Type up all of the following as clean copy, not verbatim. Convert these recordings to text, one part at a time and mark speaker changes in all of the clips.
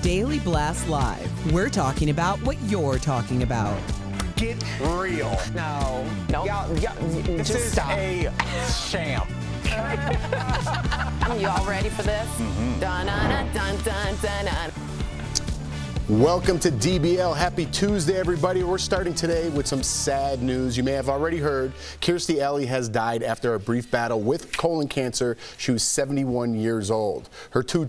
Speaker 1: Daily Blast Live. We're talking about what you're talking about.
Speaker 2: Get real.
Speaker 3: No. Y'all,
Speaker 2: this
Speaker 3: just
Speaker 2: is
Speaker 3: stop.
Speaker 2: a sham.
Speaker 3: You all ready for this? Dun, dun, dun, dun, dun, dun, dun.
Speaker 4: Welcome to DBL. Happy Tuesday, everybody. We're starting today with some sad news. You may have already heard Kirstie Alley has died after a brief battle with colon cancer. She was 71 years old. Her two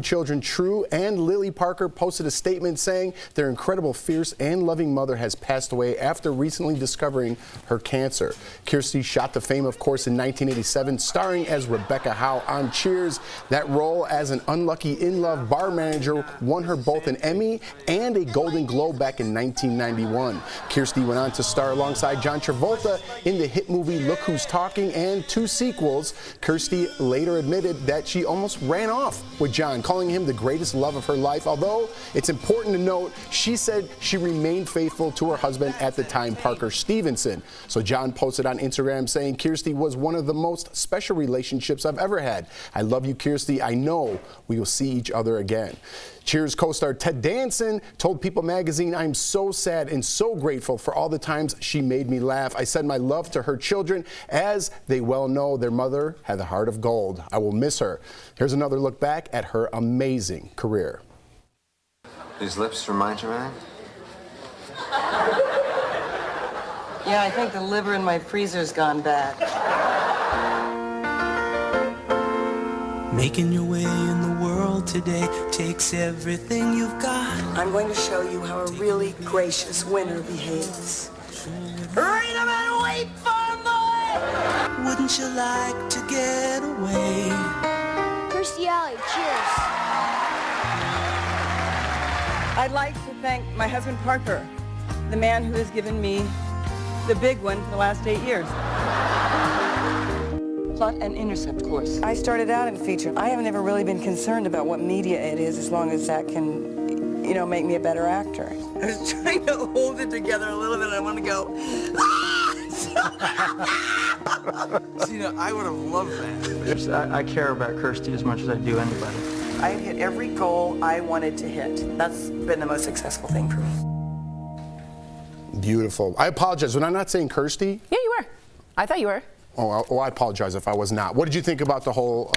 Speaker 4: children, True and Lily Parker, posted a statement saying their incredible, fierce, and loving mother has passed away after recently discovering her cancer. Kirstie shot to fame, of course, in 1987, starring as Rebecca Howe on Cheers. That role as an unlucky in-love bar manager won her both an Emmy and a Golden Globe back in 1991. Kirstie went on to star alongside John Travolta in the hit movie Look Who's Talking and 2 sequels. Kirstie later admitted that she almost ran off with John, calling him the greatest love of her life. Although it's important to note, she said she remained faithful to her husband at the time, Parker Stevenson. So John posted on Instagram saying, Kirstie was one of the most special relationships I've ever had. I love you, Kirstie. I know we will see each other again. Cheers co-star Ted Danson told People magazine, I'm so sad and so grateful for all the times she made me laugh. I said my love to her children. As they well know, their mother had the heart of gold. I will miss her. Here's another look back at her amazing career.
Speaker 5: These lips remind you of anything?
Speaker 6: Yeah, I think the liver in my freezer's gone bad.
Speaker 7: Making your way in the world today takes everything you've got.
Speaker 6: I'm going to show you how a really gracious winner behaves. Read them and wait for more!
Speaker 7: Wouldn't you like to get away?
Speaker 8: Kirstie Alley, cheers.
Speaker 6: I'd like to thank my husband Parker, the man who has given me the big one for the last 8 years. Plot and intercept course. I started out in feature. I haven't ever really been concerned about what media it is as long as that can, make me a better actor. I was trying to hold it together a little bit and I want to go,
Speaker 9: I would have loved that. I care about Kirstie as much as I do anybody.
Speaker 6: I hit every goal I wanted to hit. That's been the most successful thing for me.
Speaker 4: Beautiful. I apologize. When I'm not saying Kirstie?
Speaker 3: Yeah, you were. I thought you were.
Speaker 4: Oh, I apologize if I was not. What did you think about the whole...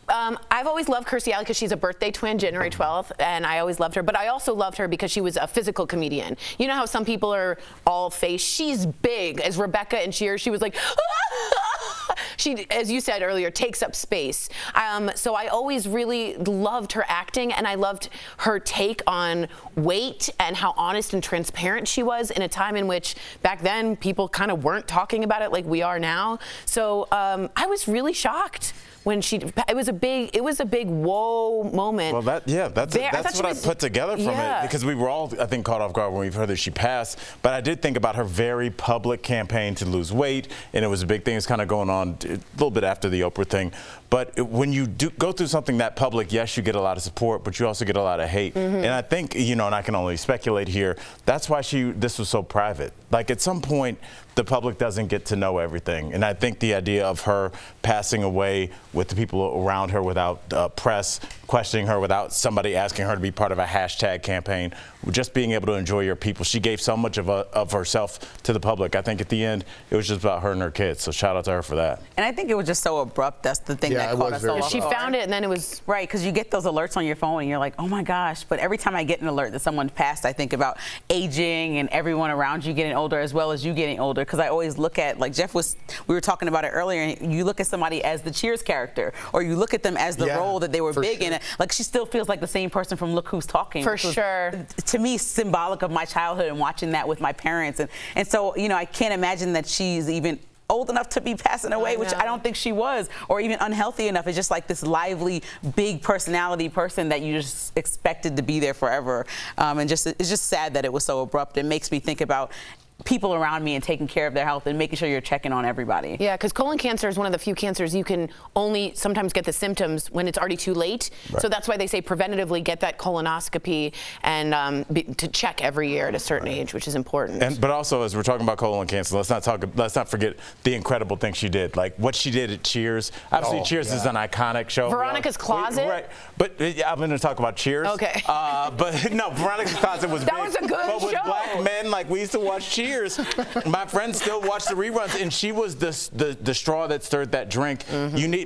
Speaker 3: I've always loved Kirstie Alley because she's a birthday twin, January 12th, and I always loved her. But I also loved her because she was a physical comedian. You know how some people are all face? She's big. As Rebecca in Cheers, she was like... She, as you said earlier, takes up space. So I always really loved her acting, and I loved her take on weight and how honest and transparent she was in a time in which back then people kind of weren't talking about it like we are now. So I was really shocked when it was a big whoa moment.
Speaker 10: Well, that's what I put together from it, because we were all, I think, caught off guard when we heard that she passed. But I did think about her very public campaign to lose weight, and it was a big thing. It's kind of going on a little bit after the Oprah thing. But when you do go through something that public, yes, you get a lot of support, but you also get a lot of hate. And I think, and I can only speculate here, that's why this was so private. Like, at some point, the public doesn't get to know everything. And I think the idea of her passing away with the people around her without press questioning her, without somebody asking her to be part of a hashtag campaign, just being able to enjoy your people. She gave so much of herself to the public. I think at the end, it was just about her and her kids. So shout out to her for that.
Speaker 11: And I think it was just so abrupt. That's the thing that caught us all off.
Speaker 3: She found it, and then it was...
Speaker 11: Right, because you get those alerts on your phone, and you're like, oh my gosh. But every time I get an alert that someone passed, I think about aging and everyone around you getting older as well as you getting older. Because I always look at, like we were talking about it earlier, and you look at somebody as the Cheers character, or you look at them as the role that they were big in. Like, she still feels like the same person from Look Who's Talking.
Speaker 3: For sure.
Speaker 11: To me, symbolic of my childhood and watching that with my parents. And so, I can't imagine that she's even old enough to be passing away, which I don't think she was, or even unhealthy enough. It's just like this lively, big personality person that you just expected to be there forever. And it's just sad that it was so abrupt. It makes me think about people around me and taking care of their health and making sure you're checking on everybody.
Speaker 3: Yeah, because colon cancer is one of the few cancers you can only sometimes get the symptoms when it's already too late. Right. So that's why they say preventatively get that colonoscopy and to check every year at a certain age, which is important.
Speaker 10: But also, as we're talking about colon cancer, let's not forget the incredible thing she did. Like what she did at Cheers. Obviously, Cheers is an iconic show.
Speaker 3: Veronica's Closet.
Speaker 10: Right. But I'm going to talk about Cheers.
Speaker 3: Okay.
Speaker 10: But no, Veronica's Closet was
Speaker 3: that
Speaker 10: big.
Speaker 3: Was a good
Speaker 10: but with
Speaker 3: show.
Speaker 10: black men, like we used to watch Cheers. My friends still watch the reruns, and she was the straw that stirred that drink.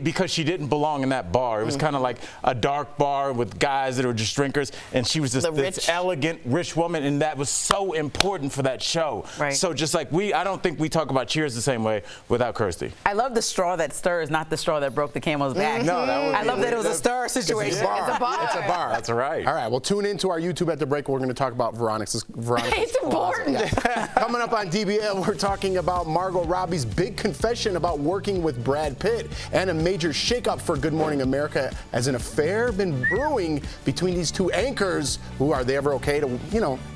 Speaker 10: Because she didn't belong in that bar. It was kind of like a dark bar with guys that were just drinkers, and she was this elegant, rich woman, and that was so important for that show.
Speaker 11: Right.
Speaker 10: So just like I don't think we talk about Cheers the same way without Kirstie.
Speaker 11: I love the straw that stirs, not the straw that broke the camel's back.
Speaker 10: No,
Speaker 11: I love that it was a stir situation.
Speaker 4: It's a bar. It's a bar.
Speaker 10: That's right.
Speaker 4: All right, well, tune in to our YouTube at the break. We're going to talk about Veronica's
Speaker 3: It's important.
Speaker 4: Yeah. Coming up on DBL, we're talking about Margot Robbie's big confession about working with Brad Pitt and a major shakeup for Good Morning America as an affair been brewing between these two anchors. Who are they ever okay to,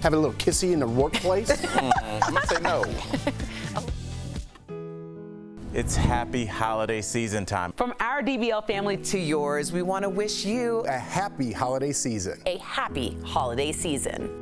Speaker 4: have a little kissy in the workplace?
Speaker 10: I'm going to say no. It's happy holiday season time.
Speaker 11: From our DBL family to yours, we want to wish you
Speaker 4: a happy holiday season.
Speaker 3: A happy holiday season.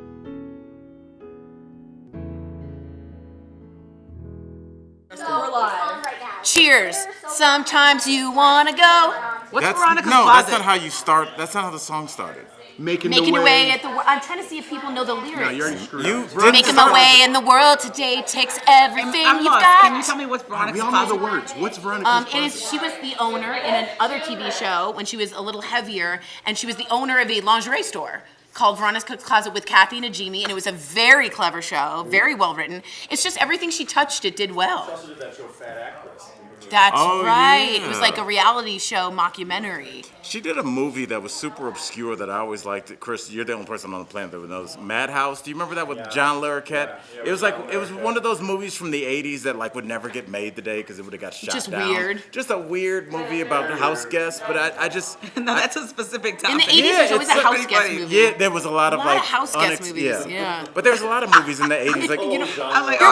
Speaker 8: We're live.
Speaker 3: Cheers. Sometimes you want to go.
Speaker 11: What's Veronica's
Speaker 10: No,
Speaker 11: Closet?
Speaker 10: that's not how you start. That's not how the song started.
Speaker 3: Making your way at the world. I'm trying to see if people know the lyrics.
Speaker 10: No, you're screwed up.
Speaker 3: Making my way in the world today takes everything
Speaker 11: I'm
Speaker 3: you've
Speaker 11: lost.
Speaker 3: got.
Speaker 11: Can you tell me what's Veronica's Closet?
Speaker 4: words. What's Veronica's Closet?
Speaker 3: She was the owner in another TV show when she was a little heavier, and she was the owner of a lingerie store called Veronica's Closet with Kathy Najimy, and it was a very clever show, very well written. It's just everything she touched, it did well.
Speaker 12: She also did that show Fat Actress.
Speaker 3: That's right.
Speaker 10: Yeah.
Speaker 3: It was like a reality show mockumentary.
Speaker 10: She did a movie that was super obscure that I always liked. Chris, you're the only person on the planet that would know this. Madhouse. Do you remember that with John Larroquette? It was one of those movies from the 80s that would never get made today because it would have got shot
Speaker 3: Just
Speaker 10: down.
Speaker 3: weird.
Speaker 10: Just a weird movie about the house guests, but I just...
Speaker 11: No, that's a specific topic.
Speaker 3: In the 80s, there's always a house guest movie.
Speaker 10: Yeah, there was a lot of
Speaker 3: house guest movies. Yeah.
Speaker 10: But there's a lot of movies in the 80s.
Speaker 3: There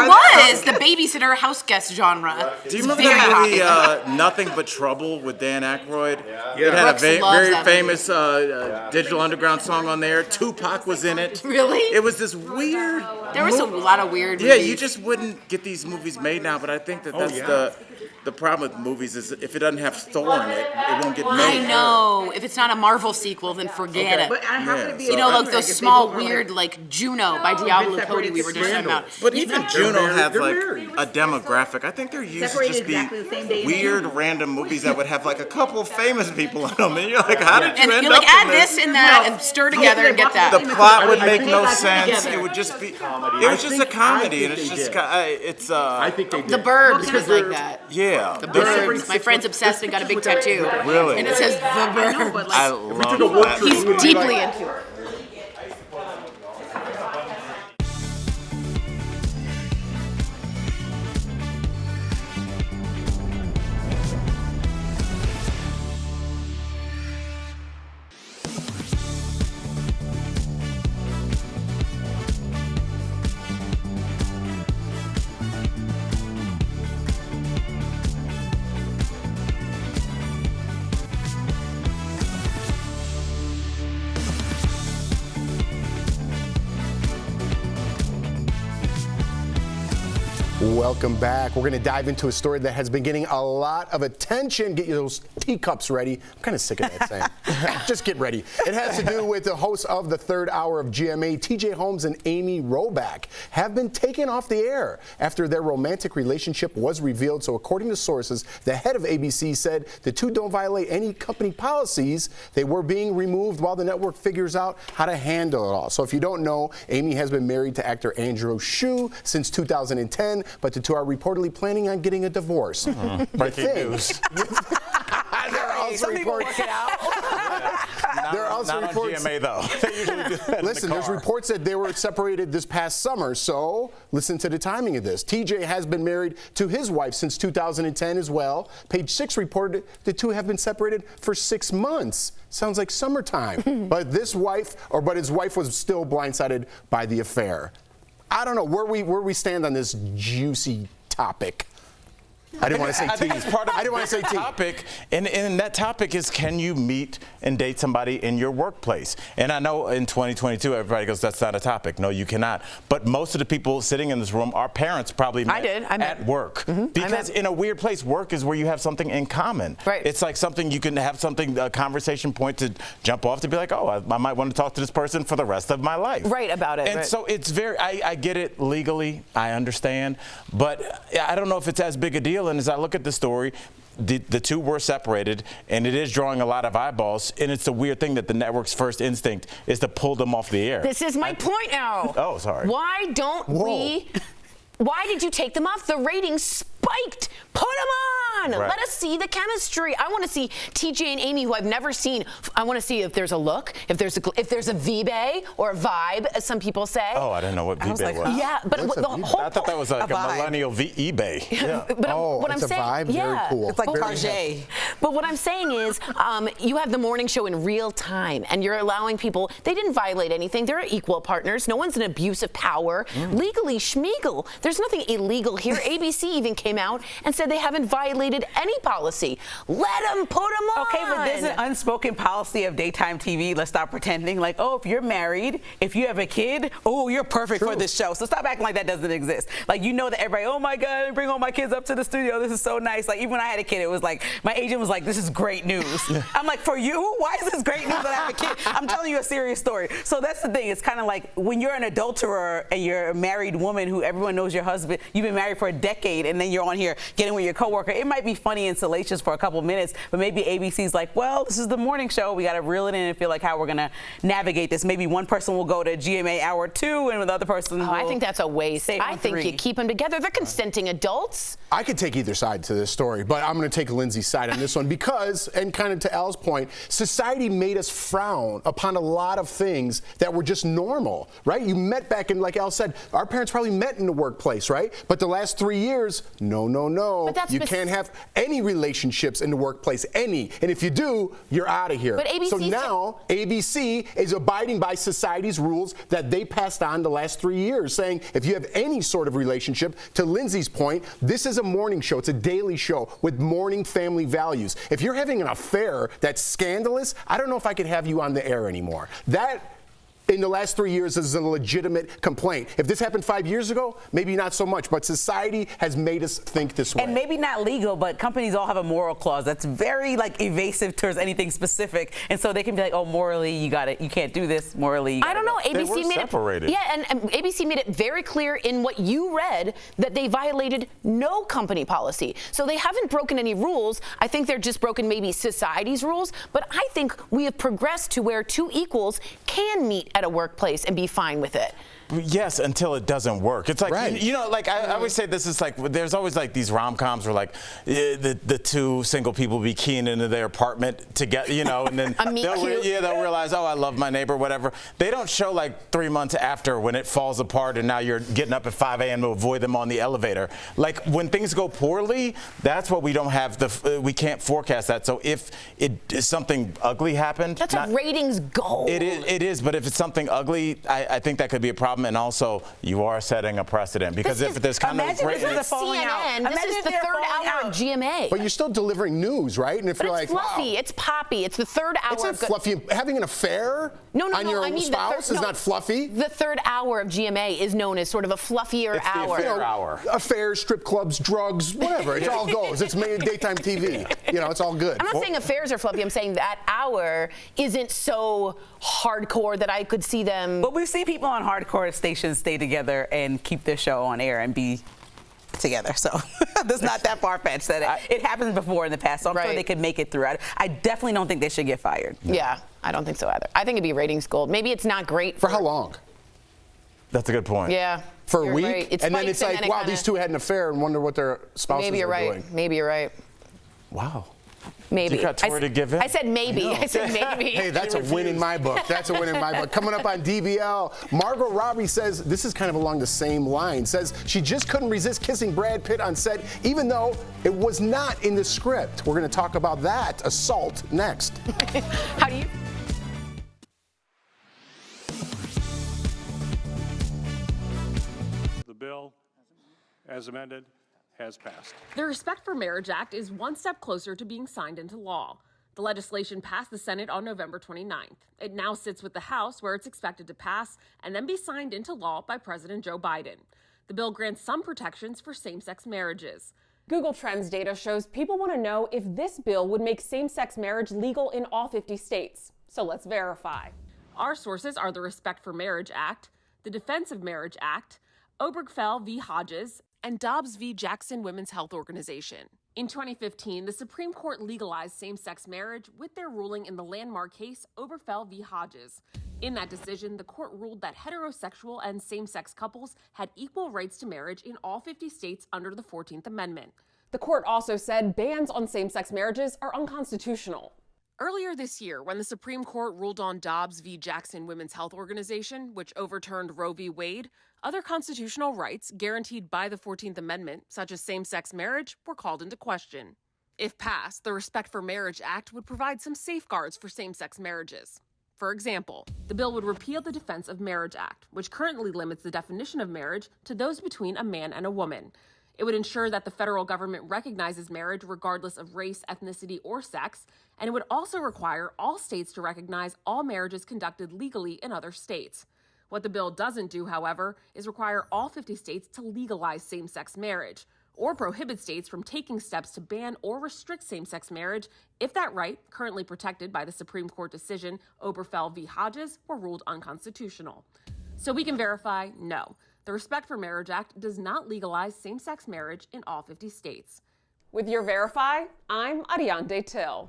Speaker 3: was the babysitter house guest genre.
Speaker 10: Do you remember the movie Nothing But Trouble with Dan Aykroyd? It had a very famous Digital Underground song on there. Tupac was in it.
Speaker 3: Really?
Speaker 10: It was this weird...
Speaker 3: There was a lot of weird
Speaker 10: Yeah,
Speaker 3: movies.
Speaker 10: you just wouldn't get these movies made now, but I think that's the problem with movies is if it doesn't have Thor in it, it won't get made.
Speaker 3: I know. If it's not a Marvel sequel, then forget it.
Speaker 11: But how could it be
Speaker 3: like those small weird, like Juno by Diablo Cody we were just talking about.
Speaker 10: But even Juno had like a demographic. I think they're used to just be weird, random movies that would have like a couple famous people in them. And you're like, how did you end up
Speaker 3: add
Speaker 10: in
Speaker 3: this and that and stir together and get that.
Speaker 10: The plot would make no sense. It would just be, it was just a comedy, and it's just, I think they did.
Speaker 3: The Burbs was like that.
Speaker 10: Yeah.
Speaker 3: The Burbs. My friend's obsessed and got a big tattoo.
Speaker 10: Really?
Speaker 3: And it says The Burbs.
Speaker 10: I love that.
Speaker 3: He's deeply into it.
Speaker 4: Welcome back. We're going to dive into a story that has been getting a lot of attention. Get those teacups ready. I'm kind of sick of that saying. Just get ready. It has to do with the hosts of the third hour of GMA, TJ Holmes and Amy Roback, have been taken off the air after their romantic relationship was revealed. So according to sources, the head of ABC said the two don't violate any company policies. They were being removed while the network figures out how to handle it all. So if you don't know, Amy has been married to actor Andrew Shue since 2010. But the two are reportedly planning on getting a divorce.
Speaker 10: Breaking news.
Speaker 4: There are also reports. There are also
Speaker 10: not
Speaker 4: reports.
Speaker 10: on GMA though. They usually do that
Speaker 4: Listen, there's reports that they were separated this past summer. So listen to the timing of this. TJ has been married to his wife since 2010 as well. Page 6 reported the two have been separated for 6 months. Sounds like summertime. But his wife was still blindsided by the affair. I don't know where we stand on this juicy topic. I didn't want to say
Speaker 10: I think it's part of the topic, and that topic is, can you meet and date somebody in your workplace? And I know in 2022 everybody goes, that's not a topic. No, you cannot. But most of the people sitting in this room, our parents probably met at work. Because in a weird place, work is where you have something in common.
Speaker 3: Right.
Speaker 10: It's like something you can have a conversation point to jump off to be like, oh, I might want to talk to this person for the rest of my life.
Speaker 3: Right, about it.
Speaker 10: And so it's I get it legally, I understand, but I don't know if it's as big a deal. And as I look at the story, the two were separated, and it is drawing a lot of eyeballs, and it's a weird thing that the network's first instinct is to pull them off the air.
Speaker 3: This is my point now.
Speaker 10: Oh, sorry.
Speaker 3: Why don't we? Why did you take them off? The ratings spiked. Put them on.
Speaker 10: Right.
Speaker 3: Let us see the chemistry. I want to see TJ and Amy, who I've never seen. I want to see if there's a look, if there's a V-Bay or a vibe, as some people say.
Speaker 10: Oh, I didn't know what V-Bay was.
Speaker 3: Yeah, but the whole
Speaker 10: I thought that was like a millennial eBay. Yeah.
Speaker 3: But what I'm saying,
Speaker 4: a vibe. Very cool.
Speaker 11: It's like Target.
Speaker 3: But what I'm saying is, you have the morning show in real time, and you're allowing people. They didn't violate anything. They're equal partners. No one's an abuse of power. Legally, schmeagle. There's nothing illegal here. ABC even came out and said they haven't violated any policy. Let them put them on.
Speaker 11: Okay, but there's an unspoken policy of daytime TV. Let's stop pretending like, oh, if you're married, if you have a kid, oh, you're perfect for this show. So stop acting like that doesn't exist. Like, you know that everybody, oh my God, bring all my kids up to the studio. This is so nice. Like, even when I had a kid, it was like, my agent was like, this is great news. I'm like, for you? Why is this great news that I have a kid? I'm telling you a serious story. So that's the thing. It's kind of like when you're an adulterer and you're a married woman who everyone knows your husband, you've been married for a decade, and then you're on here getting with your coworker. It might be funny and salacious for a couple minutes, but maybe ABC's like, well, this is the morning show. We got to reel it in and feel like how we're going to navigate this. Maybe one person will go to GMA hour 2 and the other person will
Speaker 3: I think that's a waste. I think you keep them together. They're consenting adults.
Speaker 4: I could take either side to this story, but I'm going to take Lindsay's side on this one because, and kind of to Al's point, society made us frown upon a lot of things that were just normal, right? You met back in, like Al said, our parents probably met in the workplace, right? But the last 3 years, no. You can't have any relationships in the workplace, any. And if you do, you're out of here.
Speaker 3: But ABC
Speaker 4: so now ABC is abiding by society's rules that they passed on the last 3 years, saying if you have any sort of relationship, to Lindsay's point, this is a morning show. It's a daily show with morning family values. If you're having an affair that's scandalous, I don't know if I could have you on the air anymore. That, in the last 3 years, is a legitimate complaint. If this happened 5 years ago, maybe not so much, but society has made us think this way.
Speaker 11: And maybe not legal, but companies all have a moral clause that's very evasive towards anything specific, and so they can be like, oh, morally you got it, you can't do this. Morally, you
Speaker 3: I don't know. ABC made
Speaker 10: separated.
Speaker 3: and ABC made it very clear in what you read that they violated no company policy. So they haven't broken any rules. I think they're just broken maybe society's rules. But I think we have progressed to where two equals can meet at a workplace and be fine with it.
Speaker 10: Yes, until it doesn't work. It's like, I always say this is like, there's always like these rom-coms where like the two single people be keying into their apartment together, and then they'll realize, oh, I love my neighbor, whatever. They don't show like 3 months after when it falls apart and now you're getting up at 5 a.m. to avoid them on the elevator. Like when things go poorly, that's what we don't have, we can't forecast that. So if something ugly happened.
Speaker 3: That's a ratings goal.
Speaker 10: It is, but if it's something ugly, I think that could be a problem. And also, you are setting a precedent because if there's kind of
Speaker 3: this is CNN. This is the third hour of GMA.
Speaker 4: But you're still delivering news, right? And if you're like,
Speaker 3: fluffy,
Speaker 4: wow,
Speaker 3: it's poppy. It's the third hour.
Speaker 4: It's not fluffy. Having an affair on your spouse is not fluffy.
Speaker 3: The third hour of GMA is known as sort of a fluffier hour.
Speaker 10: The affair hour.
Speaker 4: Affairs, strip clubs, drugs, whatever. It all goes. It's made daytime TV. It's all good.
Speaker 3: I'm not saying affairs are fluffy. I'm saying that hour isn't so hardcore that I could see them.
Speaker 11: But we've seen people on hardcore stations stay together and keep their show on air and be together. So that's not that far-fetched. It happened before in the past, so I'm sure they could make it through. I definitely don't think they should get fired.
Speaker 3: Yeah, I don't think so either. I think it'd be ratings gold. Maybe it's not great.
Speaker 4: For how long?
Speaker 10: That's a good point.
Speaker 3: Yeah.
Speaker 4: For a week?
Speaker 3: Right.
Speaker 4: And then it's like, wow, these two had an affair and wonder what their spouses are doing.
Speaker 3: Maybe you're right.
Speaker 10: Wow.
Speaker 3: Maybe.
Speaker 10: You got Tori to give in?
Speaker 3: I said maybe. I said maybe.
Speaker 4: Hey, that's a win in my book. That's a win in my book. Coming up on DBL, Margot Robbie says, this is kind of along the same line, says she just couldn't resist kissing Brad Pitt on set, even though it was not in the script. We're going to talk about that assault next.
Speaker 3: How do you...
Speaker 12: as amended, has passed.
Speaker 13: The Respect for Marriage Act is one step closer to being signed into law. The legislation passed the Senate on November 29th. It now sits with the House, where it's expected to pass and then be signed into law by President Joe Biden. The bill grants some protections for same-sex marriages.
Speaker 14: Google Trends data shows people want to know if this bill would make same-sex marriage legal in all 50 states. So let's verify.
Speaker 13: Our sources are the Respect for Marriage Act, the Defense of Marriage Act, Obergefell v. Hodges, and Dobbs v. Jackson Women's Health Organization. In 2015, the Supreme Court legalized same-sex marriage with their ruling in the landmark case Obergefell v. Hodges. In that decision, the court ruled that heterosexual and same-sex couples had equal rights to marriage in all 50 states under the 14th Amendment.
Speaker 14: The court also said bans on same-sex marriages are unconstitutional.
Speaker 13: Earlier this year, when the Supreme Court ruled on Dobbs v. Jackson Women's Health Organization, which overturned Roe v. Wade, other constitutional rights guaranteed by the 14th Amendment, such as same-sex marriage, were called into question. If passed, the Respect for Marriage Act would provide some safeguards for same-sex marriages. For example, the bill would repeal the Defense of Marriage Act, which currently limits the definition of marriage to those between a man and a woman. It would ensure that the federal government recognizes marriage regardless of race, ethnicity, or sex, and it would also require all states to recognize all marriages conducted legally in other states. What the bill doesn't do, however, is require all 50 states to legalize same-sex marriage, or prohibit states from taking steps to ban or restrict same-sex marriage if that right, currently protected by the Supreme Court decision Obergefell v. Hodges, were ruled unconstitutional. So we can verify, no. The Respect for Marriage Act does not legalize same-sex marriage in all 50 states.
Speaker 14: With your Verify, I'm Ariane Till.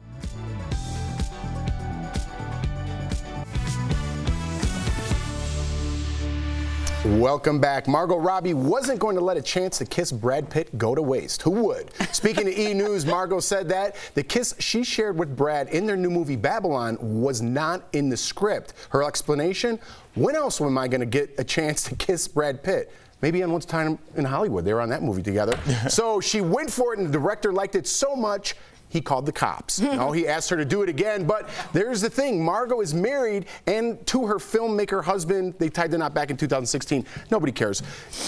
Speaker 4: Welcome back. Margot Robbie wasn't going to let a chance to kiss Brad Pitt go to waste. Who would? Speaking to E! News, Margot said that the kiss she shared with Brad in their new movie Babylon was not in the script. Her explanation? When else am I going to get a chance to kiss Brad Pitt? Maybe on Once Time in Hollywood. They were on that movie together. So she went for it, and the director liked it so much, he called the cops. No, he asked her to do it again. But there's the thing. Margot is married, and to her filmmaker husband, they tied the knot back in 2016. Nobody cares.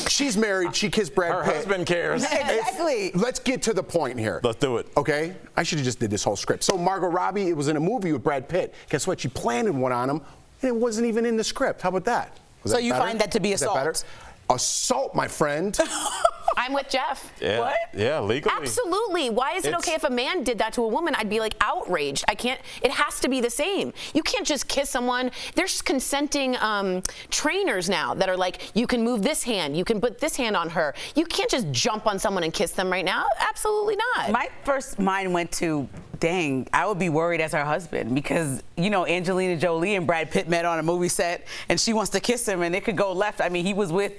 Speaker 4: She's married. She kissed Brad Pitt.
Speaker 10: Her husband cares.
Speaker 11: Exactly.
Speaker 4: Let's get to the point here.
Speaker 10: Let's do it.
Speaker 4: Okay? I should have just did this whole script. So Margot Robbie, it was in a movie with Brad Pitt. Guess what? She planted one on him, and it wasn't even in the script. How about that?
Speaker 11: So you find that to be assault?
Speaker 4: Is that better? Assault, my friend.
Speaker 3: I'm with Jeff.
Speaker 10: Yeah.
Speaker 3: What?
Speaker 10: Yeah, legally.
Speaker 3: Absolutely. Why is it okay if a man did that to a woman? I'd be like outraged. I can't. It has to be the same. You can't just kiss someone. There's consenting trainers now that are like, you can move this hand, you can put this hand on her. You can't just jump on someone and kiss them right now. Absolutely not.
Speaker 11: My first mind went to, dang, I would be worried as her husband because, you know, Angelina Jolie and Brad Pitt met on a movie set and she wants to kiss him and it could go left. I mean, he was with,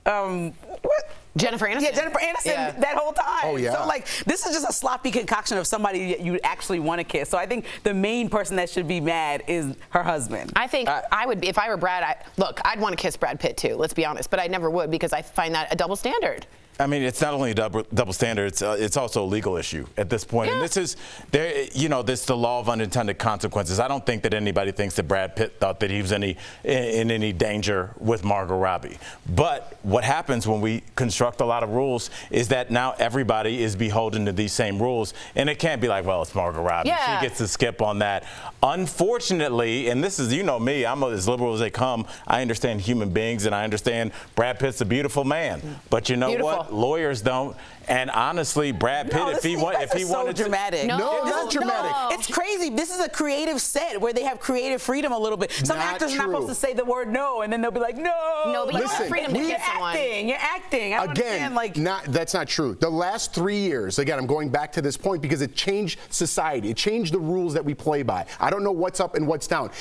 Speaker 11: what?
Speaker 3: Jennifer Aniston.
Speaker 11: Yeah, Jennifer Aniston that whole time.
Speaker 4: Oh, yeah.
Speaker 11: So, like, this is just a sloppy concoction of somebody you actually want to kiss. So I think the main person that should be mad is her husband.
Speaker 3: I think I would be, if I were Brad, I'd want to kiss Brad Pitt too, let's be honest, but I never would because I find that a double standard.
Speaker 10: I mean, it's not only a double standard, it's also a legal issue at this point. Yeah. And this is, this the law of unintended consequences. I don't think that anybody thinks that Brad Pitt thought that he was in any danger with Margot Robbie. But what happens when we construct a lot of rules is that now everybody is beholden to these same rules. And it can't be like, well, it's Margot Robbie.
Speaker 3: Yeah.
Speaker 10: She gets to skip on that. Unfortunately, and this is, you know me, I'm as liberal as they come. I understand human beings and I understand Brad Pitt's a beautiful man. But you know what? Lawyers don't, and honestly, Brad Pitt, if he wanted to,
Speaker 11: dramatic.
Speaker 4: No, not dramatic.
Speaker 11: No. It's crazy. This is a creative set where they have creative freedom a little bit. Some actors are not supposed to say the word no, and then they'll be like, no.
Speaker 3: No, but you have freedom to kiss someone.
Speaker 11: You're acting. I don't understand, like,
Speaker 4: that's not true. The last 3 years, again, I'm going back to this point because it changed society. It changed the rules that we play by. I don't know what's up and what's down.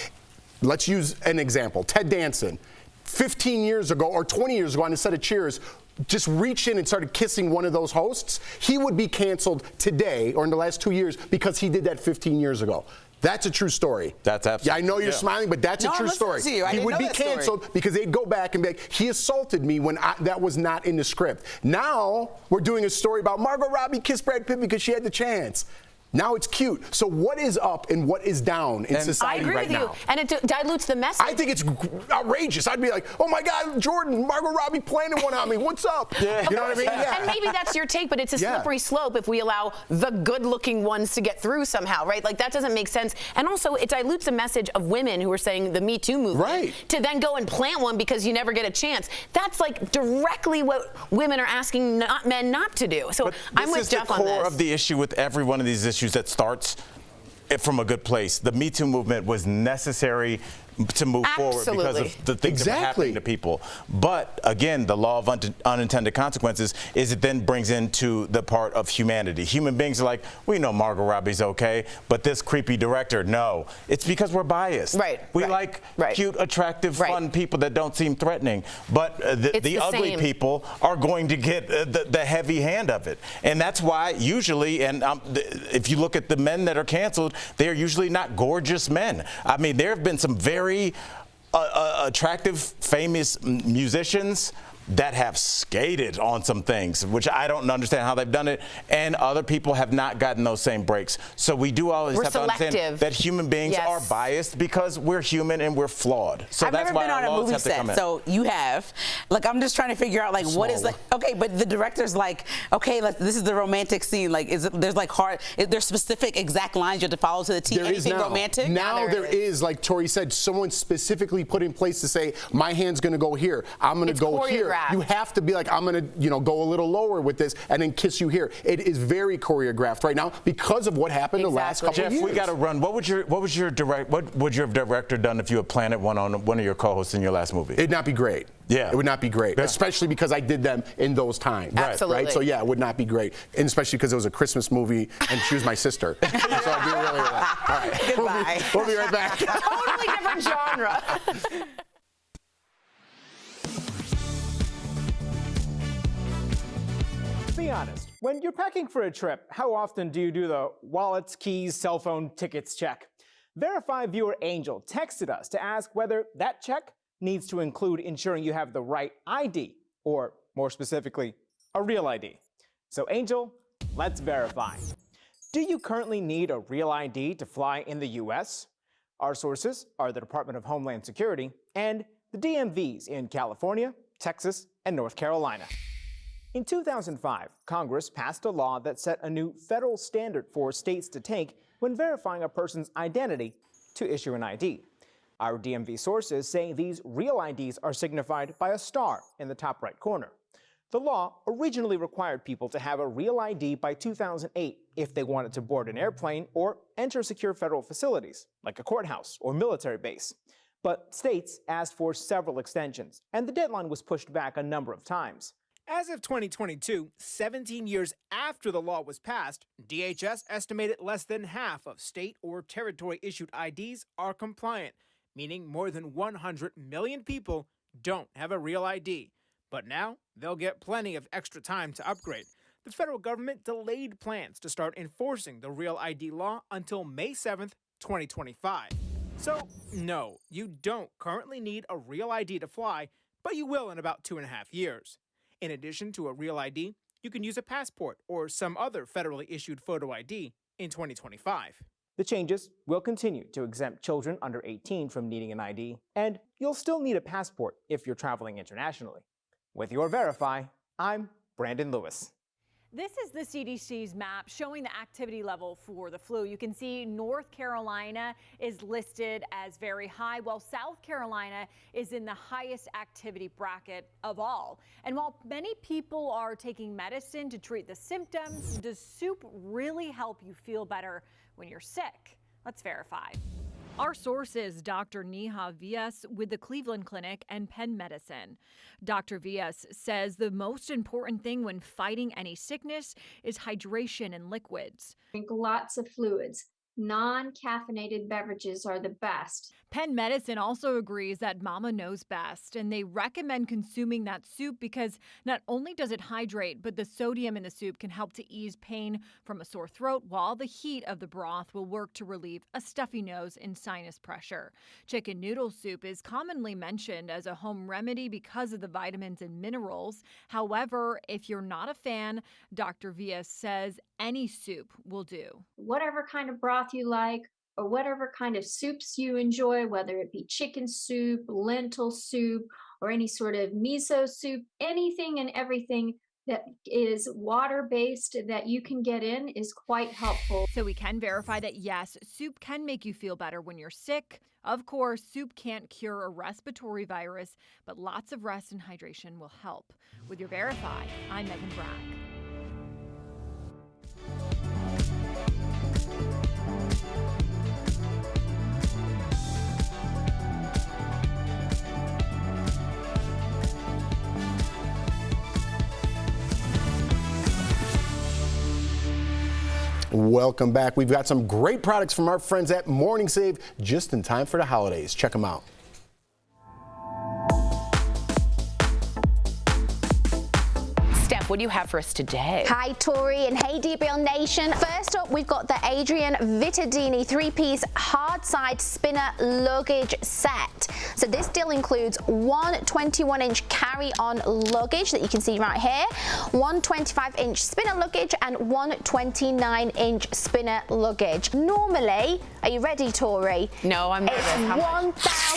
Speaker 4: Let's use an example. Ted Danson, 15 years ago or 20 years ago on a set of Cheers, just reached in and started kissing one of those hosts, he would be canceled today or in the last 2 years because he did that 15 years ago. That's a true story.
Speaker 10: That's absolutely.
Speaker 4: Yeah, I know you're smiling, but that's a true story. He would be canceled because they'd go back and be like, he assaulted me when that was not in the script. Now we're doing a story about Margot Robbie kissed Brad Pitt because she had the chance. Now it's cute. So what is up and what is down in society right now?
Speaker 3: I agree with you. And it dilutes the message.
Speaker 4: I think it's outrageous. I'd be like, oh my God, Jordan, Margot Robbie planted one on me. What's up? Yeah. You know what I mean? Yeah.
Speaker 3: And maybe that's your take, but it's a slippery slope if we allow the good-looking ones to get through somehow, right? Like, that doesn't make sense. And also, it dilutes the message of women who are saying the Me Too movement to then go and plant one because you never get a chance. That's like directly what women are asking men not to do. So I'm with Jeff on this.
Speaker 10: This is the core of the issue with every one of these issues that starts from a good place. The Me Too movement was necessary to move forward because of the things that were happening to people. But again, the law of unintended consequences is it then brings into the part of humanity. Human beings are like, we know Margot Robbie's okay, but this creepy director, no. It's because we're biased. We like cute, attractive, fun people that don't seem threatening. But the ugly people are going to get the heavy hand of it. And that's why usually, and if you look at the men that are canceled, they're usually not gorgeous men. I mean, there have been some very attractive, famous musicians that have skated on some things, which I don't understand how they've done it, and other people have not gotten those same breaks. So we do always have to understand that human beings are biased because we're human and we're flawed. So
Speaker 11: I've
Speaker 10: that's
Speaker 11: never
Speaker 10: why
Speaker 11: been on a movie set, so you have. Like, I'm just trying to figure out, like, what is, like, okay, but the director's like, okay, this is the romantic scene. Like, there's like there's specific exact lines you have to follow to the T. Anything romantic?
Speaker 4: Now there is, like Tori said, someone specifically put in place to say, my hand's going to go here. I'm going to go here. You have to be like, I'm going to, go a little lower with this and then kiss you here. It is very choreographed right now because of what happened the last couple of years.
Speaker 10: Jeff, we got to run. What would your director done if you had planted one on one of your co-hosts in your last movie?
Speaker 4: It'd not be great.
Speaker 10: Yeah.
Speaker 4: It would not be great, especially because I did them in those times.
Speaker 3: Absolutely.
Speaker 4: Right? So, yeah, it would not be great. And especially because it was a Christmas movie and she was my sister. So it'd be really All right.
Speaker 11: Goodbye.
Speaker 4: We'll be right back.
Speaker 3: Totally different genre.
Speaker 15: Be honest, when you're packing for a trip, how often do you do the wallets, keys, cell phone, tickets check? Verify viewer Angel texted us to ask whether that check needs to include ensuring you have the right ID, or more specifically, a real ID. So Angel, let's verify. Do you currently need a real ID to fly in the US? Our sources are the Department of Homeland Security and the DMVs in California, Texas, and North Carolina. In 2005, Congress passed a law that set a new federal standard for states to take when verifying a person's identity to issue an ID. Our DMV sources say these real IDs are signified by a star in the top right corner. The law originally required people to have a real ID by 2008 if they wanted to board an airplane or enter secure federal facilities, like a courthouse or military base. But states asked for several extensions, and the deadline was pushed back a number of times. As of 2022, 17 years after the law was passed, DHS estimated less than half of state or territory-issued IDs are compliant, meaning more than 100 million people don't have a real ID. But now, they'll get plenty of extra time to upgrade. The federal government delayed plans to start enforcing the Real ID law until May 7th, 2025. So, no, you don't currently need a real ID to fly, but you will in about 2.5 years. In addition to a real ID, you can use a passport or some other federally issued photo ID in 2025. The changes will continue to exempt children under 18 from needing an ID, and you'll still need a passport if you're traveling internationally. With your Verify, I'm Brandon Lewis.
Speaker 8: This is the CDC's map showing the activity level for the flu. You can see North Carolina is listed as very high, while South Carolina is in the highest activity bracket of all. And while many people are taking medicine to treat the symptoms, does soup really help you feel better when you're sick? Let's verify. Our source is Dr. Neha Vyas with the Cleveland Clinic and Penn Medicine. Dr. Vyas says the most important thing when fighting any sickness is hydration and liquids.
Speaker 16: Drink lots of fluids. non-caffeinated beverages are the best.
Speaker 8: Penn Medicine also agrees that mama knows best, and they recommend consuming that soup because not only does it hydrate, but the sodium in the soup can help to ease pain from a sore throat, while the heat of the broth will work to relieve a stuffy nose and sinus pressure. Chicken noodle soup is commonly mentioned as a home remedy because of the vitamins and minerals. However, if you're not a fan, Dr. Villa says any soup will do.
Speaker 16: Whatever kind of broth you like, or whatever kind of soups you enjoy, whether it be chicken soup, lentil soup, or any sort of miso soup, anything and everything that is water-based that you can get in is quite helpful.
Speaker 8: So we can verify that yes, soup can make you feel better when you're sick. Of course, soup can't cure a respiratory virus, but lots of rest and hydration will help. With your Verify, I'm Megan Bragg.
Speaker 4: Welcome back. We've got some great products from our friends at Morning Save just in time for the holidays. Check them out.
Speaker 3: What do you have for us today?
Speaker 17: Hi, Tori, and hey, DBL Nation. First up, we've got the Adrian Vittadini 3-piece hard side spinner luggage set. So this deal includes one 21-inch carry-on luggage that you can see right here, one 25-inch spinner luggage, and one 29-inch spinner luggage. Normally, are you ready, Tori?
Speaker 3: No, I'm nervous.
Speaker 17: It's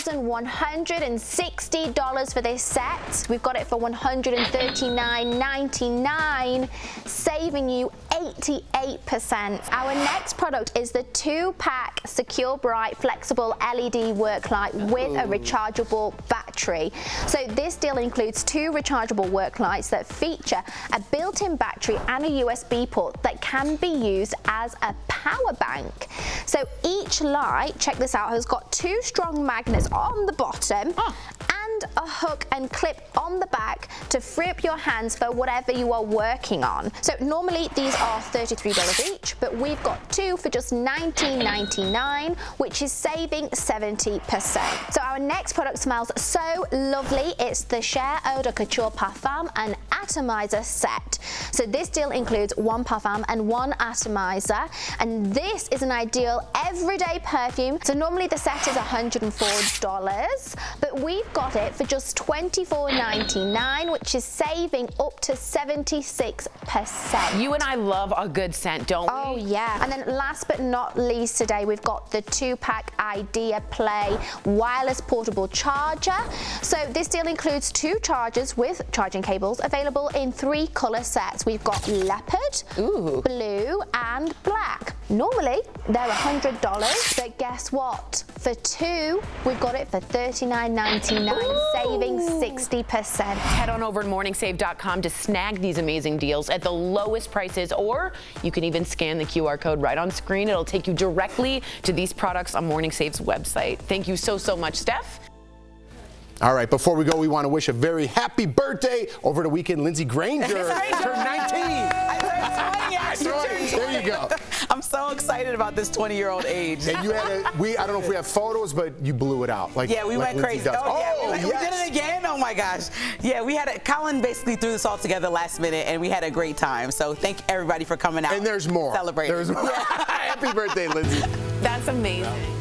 Speaker 17: $1,160 for this set. We've got it for $139.99. Saving you 88%. Our next product is the 2-pack Secure Bright Flexible LED work light with a rechargeable battery. So this deal includes 2 rechargeable work lights that feature a built-in battery and a USB port that can be used as a power bank. So each light, check this out, has got 2 strong magnets on the bottom and a hook and clip on the back to free up your hands for whatever you are working on. So normally these are $33 each, but we've got 2 for just $19.99, which is saving 70%. So our next product smells so lovely. It's the Cher Eau de Couture Parfum and Atomizer set. So this deal includes 1 parfum and 1 atomizer, and this is an ideal everyday perfume. So normally the set is $104, but we've got it for just $24.99, which is saving up to 76%.
Speaker 3: You and I love a good scent, don't we?
Speaker 17: Oh yeah. And then last but not least today, we've got the 2-pack Idea Play wireless portable charger. So this deal includes 2 chargers with charging cables available in 3 color sets. We've got leopard, blue, and black. Normally they're $100, but guess what? For 2, we've got it for $39.99, saving 60%.
Speaker 3: Head on over to morningsave.com to snag these amazing deals at the lowest prices, or you can even scan the QR code right on screen. It'll take you directly to these products on Morning Save's website. Thank you so much, Steph.
Speaker 4: All right, before we go, we want to wish a very happy birthday over the weekend. Lindsey Granger turned 19.
Speaker 11: I turned 20,
Speaker 4: There you go.
Speaker 11: I'm so excited about this 20-year-old age.
Speaker 4: And you had I don't know if we have photos, but you blew it out.
Speaker 11: Yeah, we went crazy. We did it again. Oh my gosh. Yeah, we had it. Colin basically threw this all together last minute, and we had a great time. So thank everybody for coming out.
Speaker 4: And there's more.
Speaker 11: Celebrating.
Speaker 4: There's more. Happy birthday, Lindsey.
Speaker 3: That's amazing.